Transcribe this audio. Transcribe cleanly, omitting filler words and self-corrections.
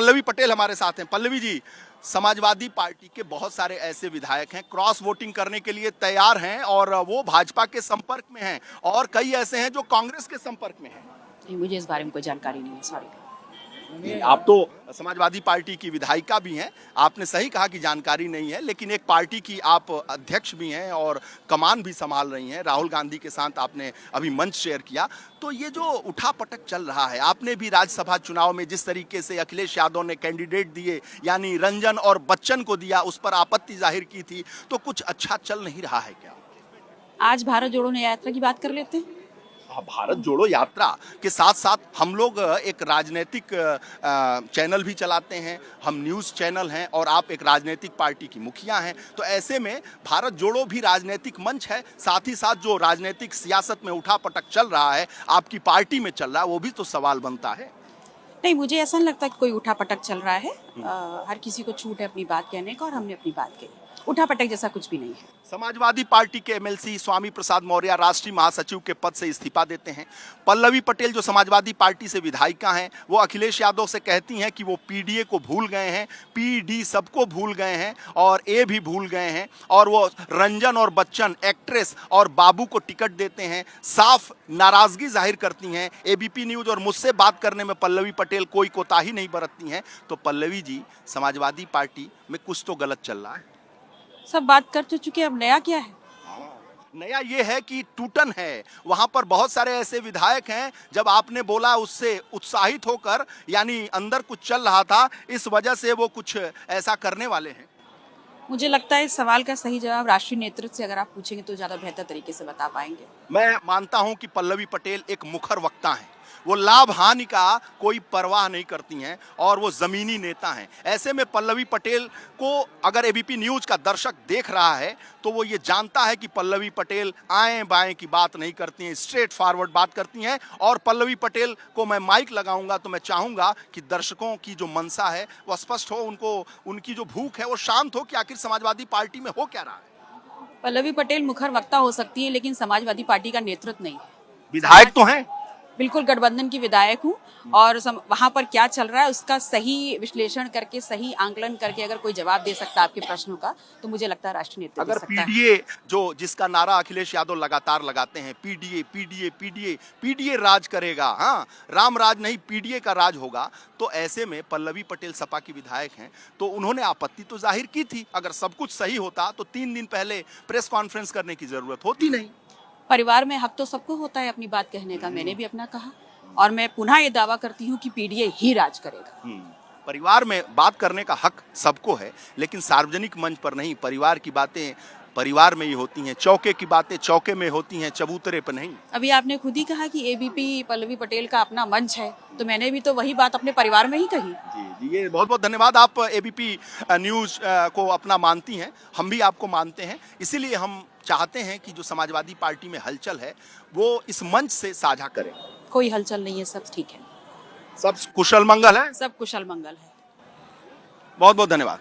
पल्लवी पटेल हमारे साथ हैं। पल्लवी जी, समाजवादी पार्टी के बहुत सारे ऐसे विधायक हैं क्रॉस वोटिंग करने के लिए तैयार हैं और वो भाजपा के संपर्क में हैं, और कई ऐसे हैं जो कांग्रेस के संपर्क में हैं। नहीं, मुझे इस बारे में कोई जानकारी नहीं है, सॉरी। आप तो समाजवादी पार्टी की विधायिका भी हैं, आपने सही कहा कि जानकारी नहीं है, लेकिन एक पार्टी की आप अध्यक्ष भी हैं और कमान भी संभाल रही हैं। राहुल गांधी के साथ आपने अभी मंच शेयर किया, तो ये जो उठापटक चल रहा है, आपने भी राज्यसभा चुनाव में जिस तरीके से अखिलेश यादव ने कैंडिडेट दिए, यानी रंजन और बच्चन को दिया, उस पर आपत्ति जाहिर की थी, तो कुछ अच्छा चल नहीं रहा है क्या? आज भारत जोड़ो यात्रा की बात कर लेते हैं। भारत जोड़ो यात्रा के साथ साथ हम लोग एक राजनीतिक चैनल भी चलाते हैं, हम न्यूज़ चैनल हैं और आप एक राजनीतिक पार्टी की मुखिया हैं, तो ऐसे में भारत जोड़ो भी राजनीतिक मंच है, साथ ही साथ जो राजनीतिक सियासत में उठापटक चल रहा है, आपकी पार्टी में चल रहा है, वो भी तो सवाल बनता है। नहीं, मुझे ऐसा नहीं लगता कि कोई उठापटक चल रहा है। हर किसी को छूट है अपनी बात कहने का, और हमने अपनी बात कही। उठापटक जैसा कुछ भी नहीं है। समाजवादी पार्टी के एमएलसी स्वामी प्रसाद मौर्य राष्ट्रीय महासचिव के पद से इस्तीफा देते हैं। पल्लवी पटेल जो समाजवादी पार्टी से विधायिका हैं, वो अखिलेश यादव से कहती हैं कि वो पीडीए को भूल गए हैं, पीडी सबको भूल गए हैं और ए भी भूल गए हैं, और वो रंजन और बच्चन एक्ट्रेस और बाबू को टिकट देते हैं। साफ नाराजगी जाहिर करती हैं। एबीपी न्यूज और मुझसे बात करने में पल्लवी पटेल कोई कोताही नहीं बरतती हैं। तो पल्लवी जी, समाजवादी पार्टी में कुछ तो गलत चल रहा है। सब बात कर तो चुके, अब नया क्या है? नया ये है कि टूटन है, वहां पर बहुत सारे ऐसे विधायक हैं, जब आपने बोला उससे उत्साहित होकर, यानी अंदर कुछ चल रहा था, इस वजह से वो कुछ ऐसा करने वाले हैं। मुझे लगता है इस सवाल का सही जवाब राष्ट्रीय नेतृत्व से अगर आप पूछेंगे तो ज्यादा बेहतर तरीके से बता पाएंगे। मैं मानता हूं कि पल्लवी पटेल एक मुखर वक्ता हैं, वो लाभ हानि का कोई परवाह नहीं करती हैं और वो जमीनी नेता हैं। ऐसे में पल्लवी पटेल को अगर एबीपी न्यूज का दर्शक देख रहा है तो वो ये जानता है कि पल्लवी पटेल आएं बाएं की बात नहीं करती हैं, स्ट्रेट फॉरवर्ड बात करती हैं। और पल्लवी पटेल को मैं माइक लगाऊंगा तो मैं चाहूंगा कि दर्शकों की जो मनसा है वो स्पष्ट हो, उनको उनकी जो भूख है वो शांत हो कि आखिर समाजवादी पार्टी में हो क्या रहा है। पल्लवी पटेल मुखर वक्ता हो सकती है, लेकिन समाजवादी पार्टी का नेतृत्व नहीं है। विधायक तो हैं, बिल्कुल गठबंधन की विधायक हूँ, और वहाँ पर क्या चल रहा है उसका सही विश्लेषण करके, सही आंकलन करके अगर कोई जवाब दे सकता है आपके प्रश्नों का, तो मुझे लगता है राष्ट्रीय नेतृत्व दे अगर सकता है। पीडीए जो जिसका नारा अखिलेश यादव लगातार लगाते हैं, पीडीए पीडीए पीडीए पीडीए राज करेगा, हाँ राम राज नहीं पीडीए का राज होगा, तो ऐसे में पल्लवी पटेल सपा की विधायक हैं, तो उन्होंने आपत्ति तो जाहिर की थी। अगर सब कुछ सही होता तो 3 दिन पहले प्रेस कॉन्फ्रेंस करने की जरूरत होती नहीं। परिवार में हक तो सबको होता है अपनी बात कहने का, मैंने भी अपना कहा, और मैं पुनः ये दावा करती हूँ कि पीडीए ही राज करेगा। परिवार में बात करने का हक सबको है, लेकिन सार्वजनिक मंच पर नहीं। परिवार की बातें परिवार में ही होती हैं, चौके की बातें चौके में होती हैं, चबूतरे पर नहीं। अभी आपने खुद ही कहा कि एबीपी पल्लवी पटेल का अपना मंच है, तो मैंने भी तो वही बात अपने परिवार में ही कही। जी, ये बहुत बहुत धन्यवाद। आप एबीपी न्यूज को अपना मानती हैं, हम भी आपको मानते हैं, इसीलिए हम चाहते हैं कि जो समाजवादी पार्टी में हलचल है वो इस मंच से साझा करें। कोई हलचल नहीं है, सब ठीक है, सब कुशल मंगल है, सब कुशल मंगल है। बहुत बहुत धन्यवाद।